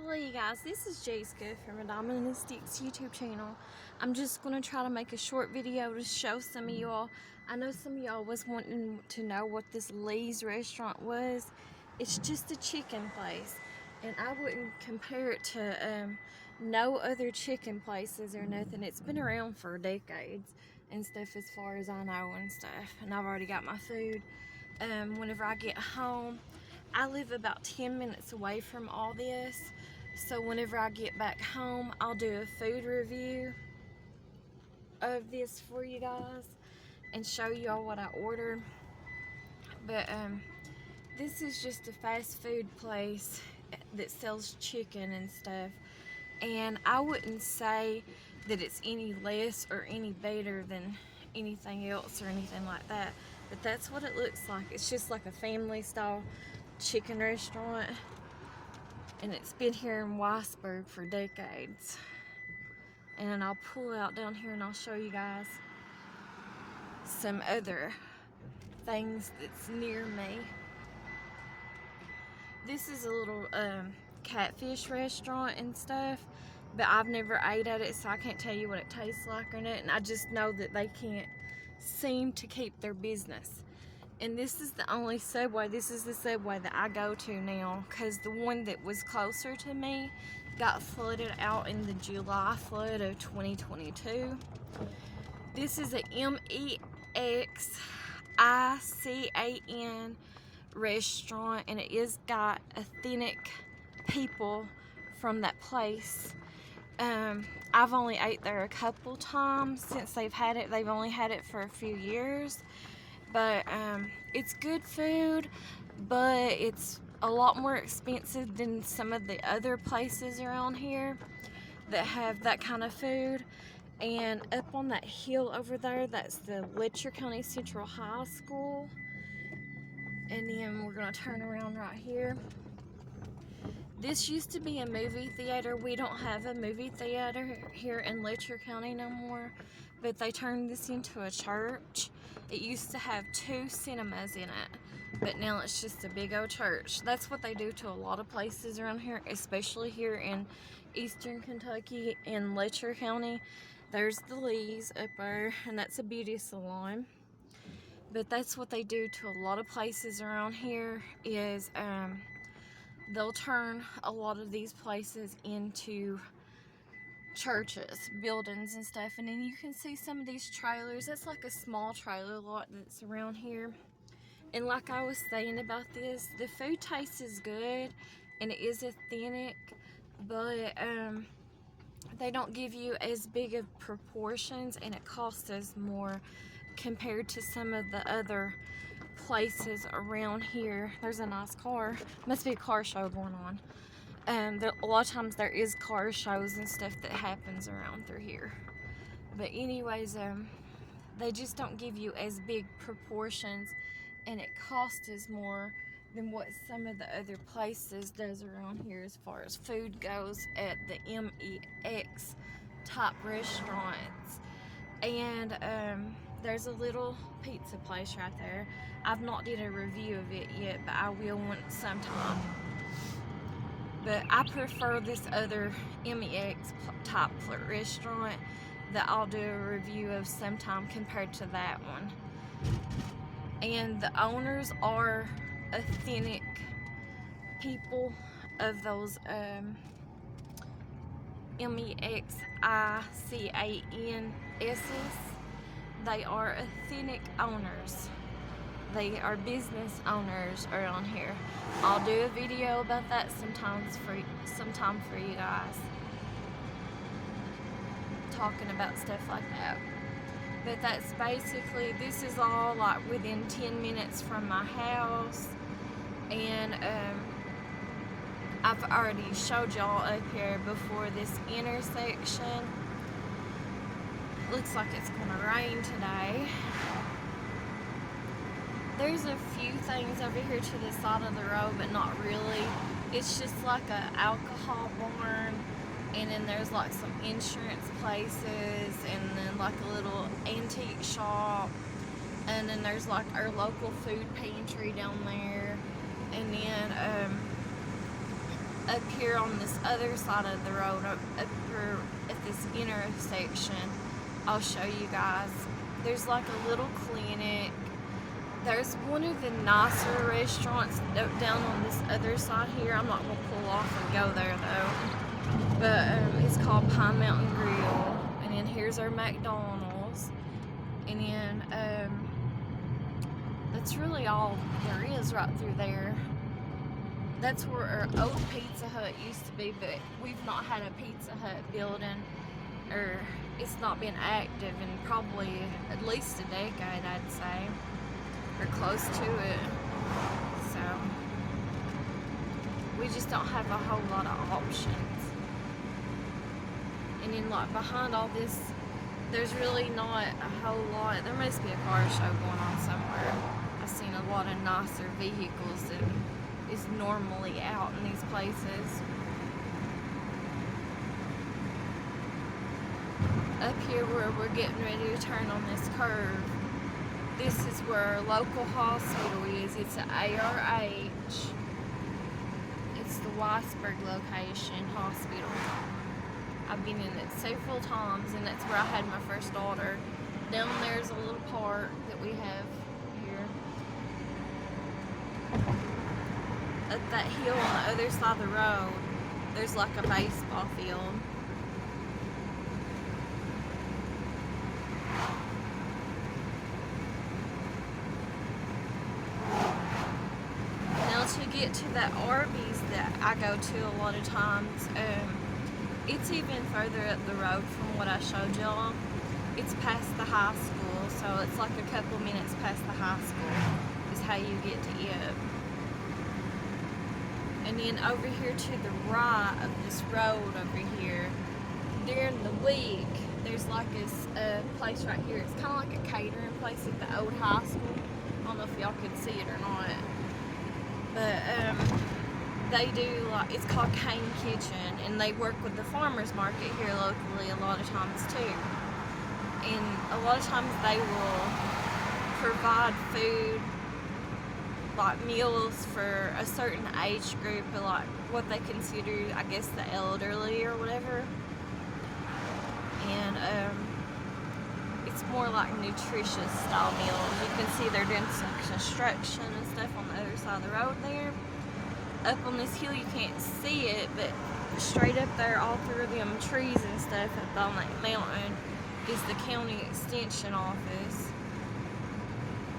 Hello you guys, this is Jessica from Diamond and Sticks YouTube channel. I'm just going to try to make a short video to show some of y'all. I know some of y'all was wanting to know what this Lee's restaurant was. It's just a chicken place, and I wouldn't compare it to no other chicken places or nothing. It's been around for decades and stuff as far as I know and stuff, and I've already got my food. Whenever I get home, I live about 10 minutes away from all this, so whenever I get back home, I'll do a food review of this for you guys and show y'all what I ordered. But this is just a fast food place that sells chicken and stuff, and I wouldn't say that it's any less or any better than anything else or anything like that, but that's what it looks like. It's just like a family style chicken restaurant, and it's been here in Weisburg for decades. And I'll pull out down here and I'll show you guys some other things that's near me. This is a little catfish restaurant and stuff, but I've never ate at it, so I can't tell you what it tastes like or not, and I just know that they can't seem to keep their business. And this is the only Subway. This is the Subway that I go to now, because the one that was closer to me got flooded out in the July flood of 2022. This is a MEXICAN restaurant, and it is got authentic people from that place. I've only ate there a couple times since they've had it. They've only had it for a few years. But it's good food, but it's a lot more expensive than some of the other places around here that have that kind of food. And up on that hill over there, that's the Letcher County Central High School. And then we're going to turn around right here. This used to be a movie theater. We don't have a movie theater here in Letcher County no more, but they turned this into a church. It used to have 2 cinemas in it, but now it's just a big old church. That's what they do to a lot of places around here, especially here in eastern Kentucky in Letcher County. There's the Lee's up there, and that's a beauty salon. But that's what they do to a lot of places around here is they'll turn a lot of these places into churches, buildings and stuff. And then you can see some of these trailers. That's like a small trailer lot that's around here. And like I was saying about this, the food tastes good and it is authentic, but they don't give you as big of proportions, and it costs us more compared to some of the other places around here. There's a nice car. Must be a car show going on. A lot of times there is car shows and stuff that happens around through here. But anyways, they just don't give you as big proportions, and it costs us more than what some of the other places does around here as far as food goes at the MEX type restaurants. And there's a little pizza place right there. I've not did a review of it yet, but I will want sometime. But I prefer this other MEX type restaurant that I'll do a review of sometime compared to that one. And the owners are authentic people of those MEXICANs. They are authentic owners. They are business owners around here. I'll do a video about that sometime for you guys, talking about stuff like that. But that's basically, this is all like within 10 minutes from my house. And I've already showed y'all up here before this intersection. Looks like it's gonna rain today. There's a few things over here to the side of the road, but not really. It's just like an alcohol barn, and then there's like some insurance places, and then like a little antique shop, and then there's like our local food pantry down there, and then up here on this other side of the road, up here at this intersection, I'll show you guys. There's like a little clinic. There's one of the nicer restaurants down on this other side here. I'm not going to pull off and go there though. But it's called Pine Mountain Grill. And then here's our McDonald's. And then that's really all there is right through there. That's where our old Pizza Hut used to be, but we've not had a Pizza Hut building, or it's not been active in probably at least a decade, I'd say, or close to it. So we just don't have a whole lot of options. And then like behind all this, there's really not a whole lot. There must be a car show going on somewhere. I've seen a lot of nicer vehicles that is normally out in these places. Up here where we're getting ready to turn on this curve, this is where our local hospital is. It's an ARH. It's the Weisberg location hospital. I've been in it several times, and that's where I had my first daughter. Down there's a little park that we have here. Up that hill on the other side of the road, there's like a baseball field. Now to get to that Arby's that I go to a lot of times, it's even further up the road from what I showed y'all. It's past the high school, so it's like a couple minutes past the high school is how you get to it. And then over here to the right of this road over here, during the week, there's like this place right here. It's kind of like a catering place at the old high school. I don't know if y'all could see it or not. But they do, like, it's called Cane Kitchen, and they work with the farmers market here locally a lot of times too. And a lot of times they will provide food, like meals for a certain age group, or like what they consider, I guess, the elderly or whatever. And it's more like nutritious style meals. You can see they're doing some construction and stuff on the other side of the road there. Up on this hill you can't see it, but straight up there all through them trees and stuff up on that mountain is the county extension office.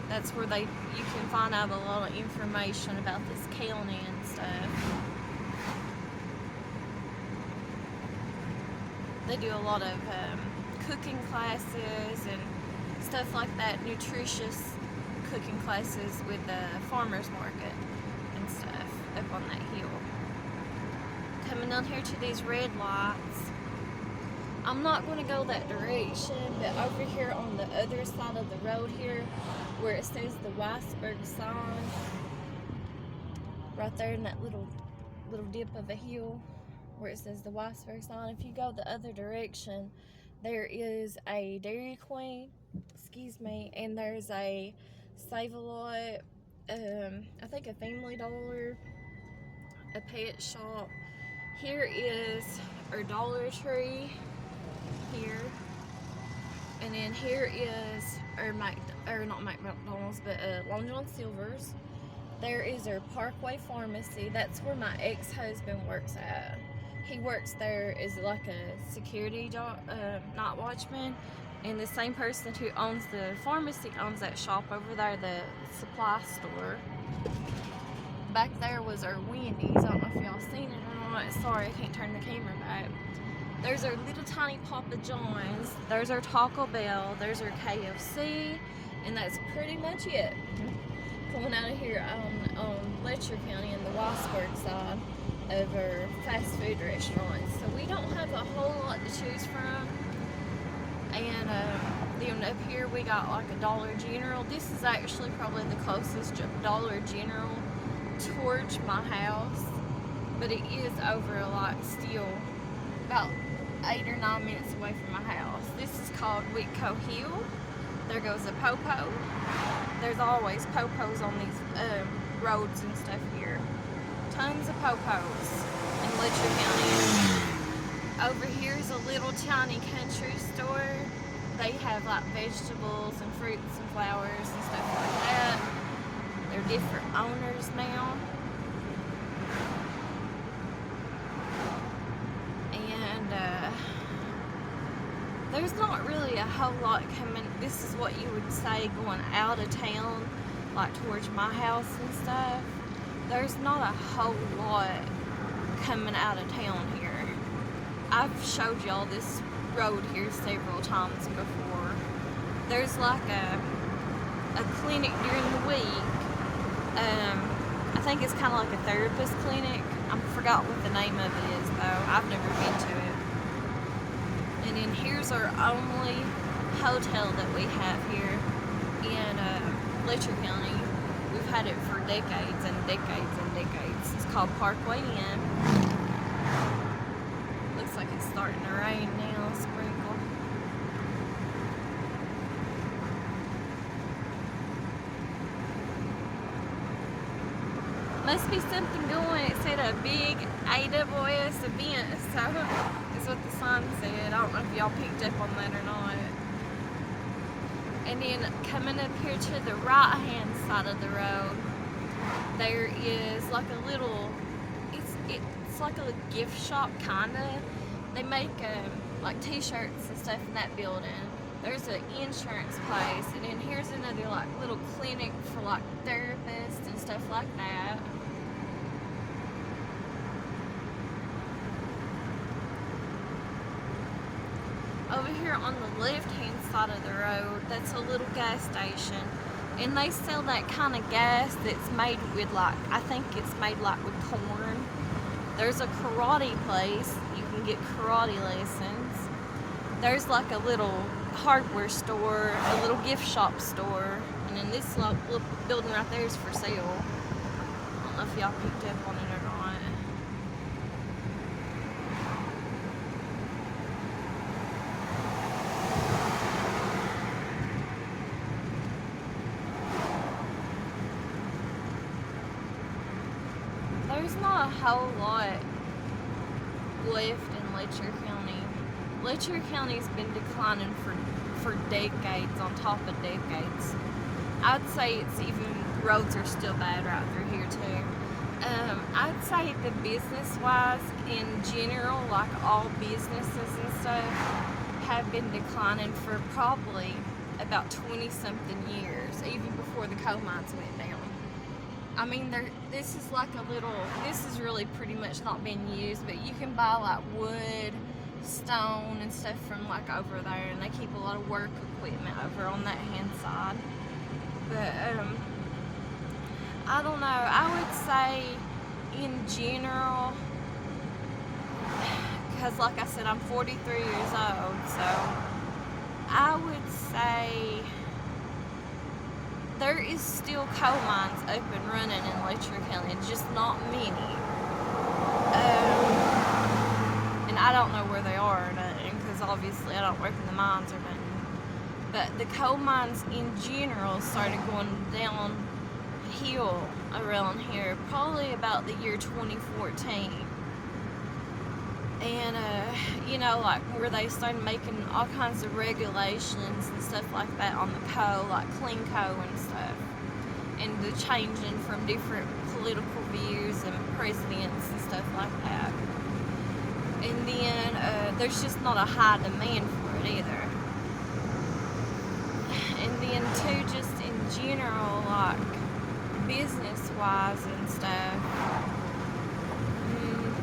That's where you can find out a lot of information about this county and stuff. They do a lot of cooking classes and stuff like that, nutritious cooking classes with the farmers market and stuff up on that hill. Coming down here to these red lights, I'm not going to go that direction, but over here on the other side of the road here, where it says the Weisberg sign, right there in that little dip of a hill where it says the Weisberg sign, if you go the other direction, there is a Dairy Queen, and there's a Save-A-Lot, I think a Family Dollar, a pet shop. Here is our Dollar Tree here, and then here is our not McDonald's, but Long John Silver's. There is our Parkway Pharmacy. That's where my ex-husband works at. He works there as like a security job, night watchman, and the same person who owns the pharmacy owns that shop over there, the supply store. Back there was our Wendy's. I don't know if y'all seen it or not. Sorry, I can't turn the camera back. There's our little tiny Papa John's. There's our Taco Bell. There's our KFC, and that's pretty much it. Coming out of here on Letcher County in the Weisberg side of our fast food restaurants. So we don't have a whole lot to choose from. And then up here we got like a Dollar General. This is actually probably the closest Dollar General towards my house, but it is over like still about 8 or 9 minutes away from my house. This is called Whitco Hill. There goes a Popo. There's always Popos on these roads and stuff here. Tons of Popos. And Letcher County. Over here is a little tiny country store. They have like vegetables and fruits and flowers and stuff like that. They're different owners now. And there's not really a whole lot coming. This is what you would say going out of town, like towards my house and stuff. There's not a whole lot coming out of town here. I've showed y'all this road here several times before. There's like a clinic during the week. I think it's kind of like a therapist clinic. I forgot what the name of it is though. I've never been to it. And then here's our only hotel that we have here in Letcher County. We've had it for decades and decades and decades. It's called Parkway Inn. Looks like it's starting to rain now, sprinkle. Must be something going. It said a big AWS event, so that's what the sign said. I don't know if y'all picked up on that or not. And then coming up here to the right hand side of the road, there is like a little, it's like a gift shop kinda. They make like t-shirts and stuff in that building. There's an insurance place, and then here's another like little clinic for like therapists and stuff like that. Over here on the left-hand side of the road, that's a little gas station, and they sell that kind of gas that's made with like, I think it's made like with corn. There's a karate place, you can get karate lessons. There's like a little hardware store, a little gift shop store, and then this little building right there is for sale. I don't know if y'all picked up on it or not. There's not a whole lot left in Letcher County. Letcher County's been declining for decades on top of decades. I'd say it's even, roads are still bad right through here too. I'd say the business-wise in general, like all businesses and stuff, have been declining for probably about 20-something years, even before the coal mines went down. I mean, this is like a little, this is really pretty much not being used, but you can buy like wood, stone and stuff from like over there, and they keep a lot of work equipment over on that hand side. But I don't know, I would say in general, because like I said, I'm 43 years old, so I would say there is still coal mines up and running in Letcher County, just not many. And I don't know where they are or nothing, because obviously I don't work in the mines or nothing. But the coal mines in general started going downhill around here, probably about the year 2014. And, you know, like where they started making all kinds of regulations and stuff like that on the coal, like clean coal and stuff. And the changing from different political views and presidents and stuff like that. And then there's just not a high demand for it either. And then too, just in general, like business-wise and stuff,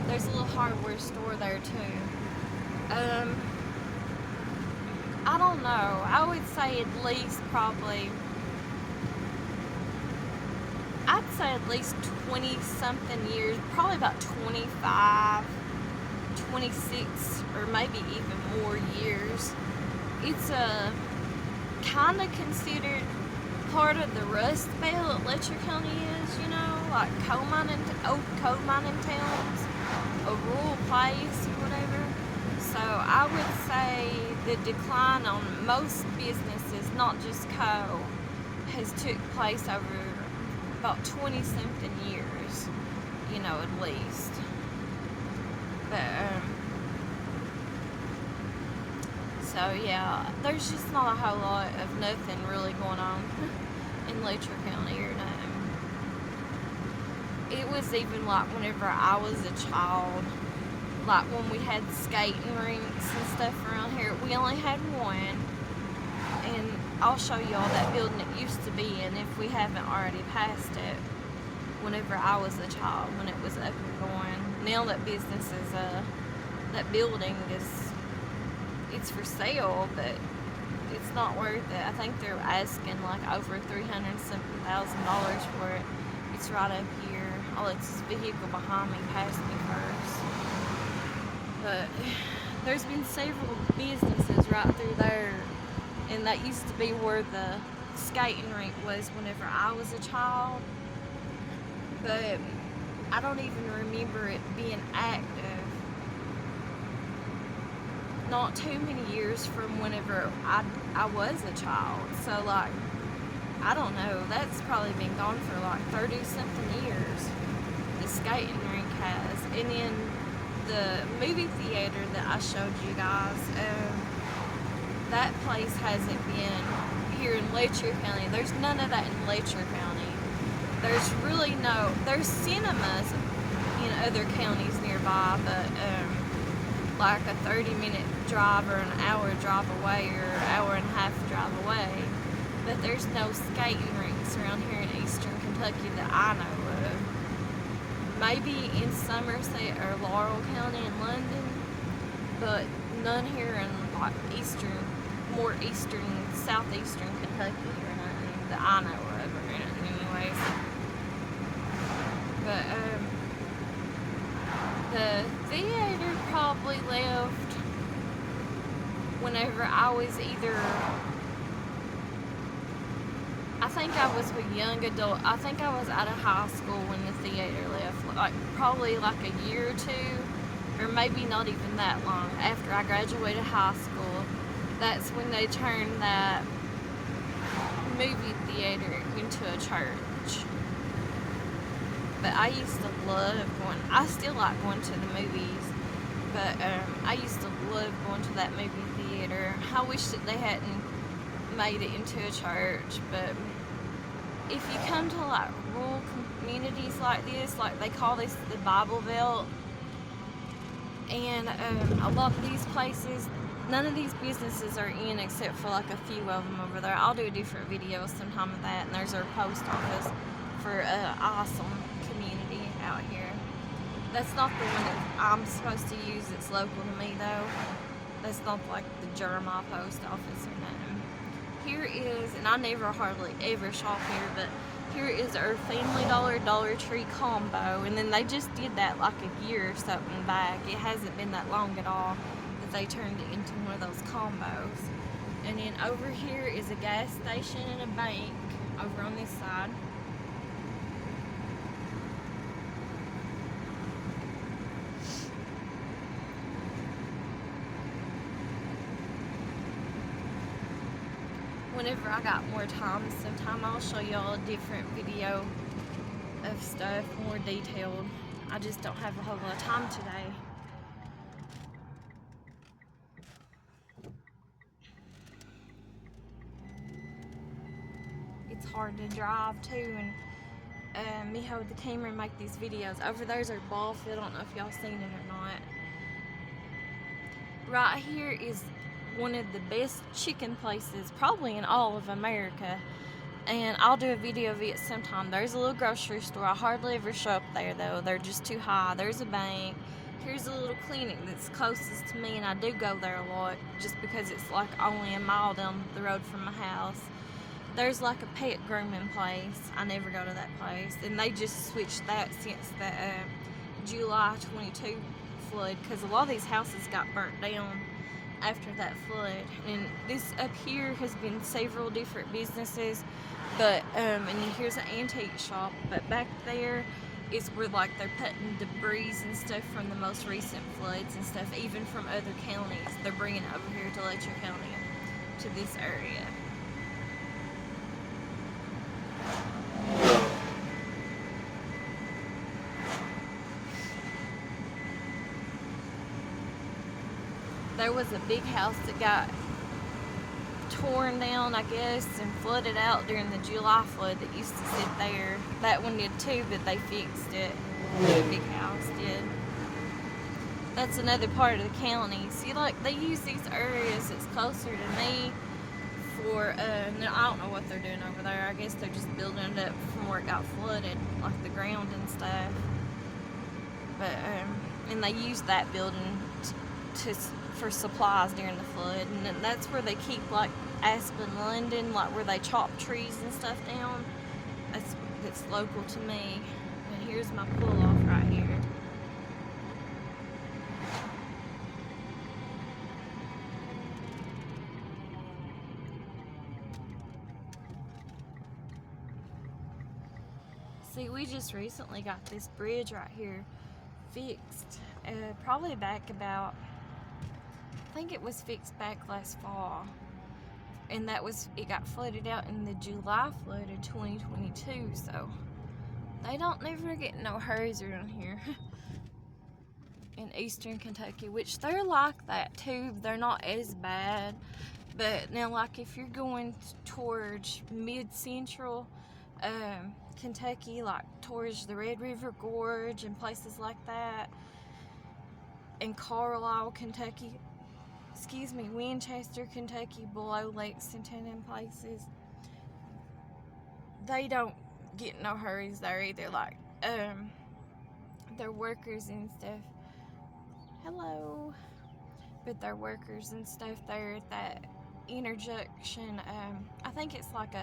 there's a little hardware store there too. I don't know. I would say at least probably, I'd say at least 20-something years, probably about 25, 26, or maybe even more years. It's kind of considered part of the Rust Belt Letcher County is, you know, like old coal mining towns, a rural place or whatever. So I would say the decline on most businesses, not just coal, has took place over about 20-something years, you know, at least. So yeah, there's just not a whole lot of nothing really going on in Letcher County or nothing. It was even like whenever I was a child, like when we had skating rinks and stuff around here, we only had one. And I'll show y'all that building it used to be in if we haven't already passed it. Whenever I was a child, when it was up and going. Now that business is, that building is, it's for sale, but it's not worth it. I think they're asking like over $300,000 for it. It's right up here. I'll let this vehicle behind me pass me first. But there's been several businesses right through there, and that used to be where the skating rink was whenever I was a child. But I don't even remember it being active. Not too many years from whenever I was a child. So like, I don't know, that's probably been gone for like 30 something years. The skating rink has. And then the movie theater that I showed you guys, that place hasn't been here in Letcher County. There's none of that in Letcher County. There's really no, there's cinemas in other counties nearby, but like a 30-minute drive or an hour drive away or an hour and a half drive away. But there's no skating rinks around here in eastern Kentucky that I know of. Maybe in Somerset or Laurel County in London, but none here in like eastern, more eastern, southeastern Kentucky or nothing that I know of or anything anyways. But the theater probably left whenever I was either, I think I was a young adult. I think I was out of high school when the theater left. Like probably like a year or two, or maybe not even that long after I graduated high school. That's when they turned that movie theater into a church. But I used to love going, I still like going to the movies, but I used to love going to that movie theater. I wish that they hadn't made it into a church, but if you come to like rural communities like this, like they call this the Bible Belt, and a lot of these places, none of these businesses are in except for like a few of them over there. I'll do a different video sometime of that, and there's our post office for awesome community out here. That's not the one that I'm supposed to use. It's local to me though. That's not like the Jeremiah post office or nothing. Here is, and I never hardly ever shop here, but here is our Family Dollar Dollar Tree combo, and then they just did that like a year or something back. It hasn't been that long at all that they turned it into one of those combos. And then over here is a gas station and a bank over on this side. Whenever I got more time, sometime I'll show y'all a different video of stuff, more detailed. I just don't have a whole lot of time today. It's hard to drive too, and me hold the camera and make these videos. Over there's our ball field. I don't know if y'all seen it or not. Right here is one of the best chicken places probably in all of America, and I'll do a video of it sometime. There's a little grocery store. I hardly ever show up there though, they're just too high. There's a bank. Here's a little clinic that's closest to me, and I do go there a lot just because it's like only a mile down the road from my house. There's like a pet grooming place. I never go to that place, and they just switched that since the July 22 flood, because a lot of these houses got burnt down after that flood. And this up here has been several different businesses, but and here's an antique shop, but back there is where like they're putting debris and stuff from the most recent floods and stuff, even from other counties. They're bringing it over here to Letcher County, to this area. there was a big house that got torn down, I guess, and flooded out during the July flood that used to sit there. That one did too, but they fixed it. The big house did. That's another part of the county. See, like, they use these areas that's closer to me for, I don't know what they're doing over there. I guess they're just building it up from where it got flooded, like the ground and stuff. But, and they use that building for supplies during the flood, and that's where they keep, like, Aspen London, like where they chop trees and stuff down. That's local to me. And here's my pull off right here. See, we just recently got this bridge right here fixed. Probably back about, I think it was fixed back last fall. And it got flooded out in the July flood of 2022, so they don't never get no hurries around here in eastern Kentucky, which they're like that too. They're not as bad, but now, like, if you're going towards mid-central Kentucky, like towards the Red River Gorge and places like that, in Carlisle, Kentucky, Winchester, Kentucky, below Lexington and places, they don't get no hurries there either. Like, their workers and stuff, hello, but their workers and stuff there at that interjunction, I think it's like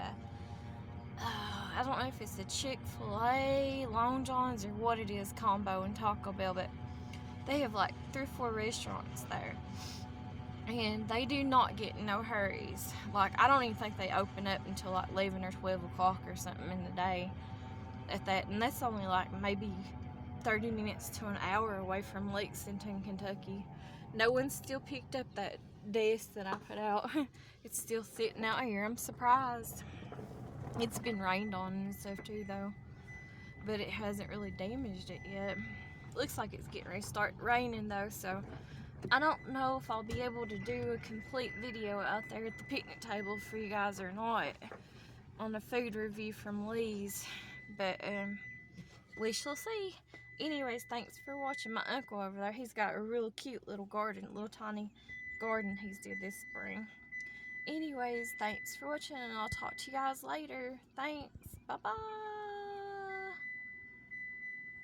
I don't know if it's a Chick-fil-A, Long John's, or what it is, combo, and Taco Bell, but they have like 3 or 4 restaurants there. And they do not get no hurries. Like, I don't even think they open up until like 11 or 12 o'clock or something in the day at that. And that's only like maybe 30 minutes to an hour away from Lexington, Kentucky. No one's still picked up that desk that I put out. It's still sitting out here. I'm surprised. It's been rained on and stuff too, though. But it hasn't really damaged it yet. Looks like it's getting ready to start raining, though, so I don't know if I'll be able to do a complete video out there at the picnic table for you guys or not on a food review from Lee's, but we shall see. Anyways, thanks for watching. My uncle over there, he's got a real cute little garden, little tiny garden he's did this spring. Anyways, thanks for watching, and I'll talk to you guys later. Thanks. Bye-bye.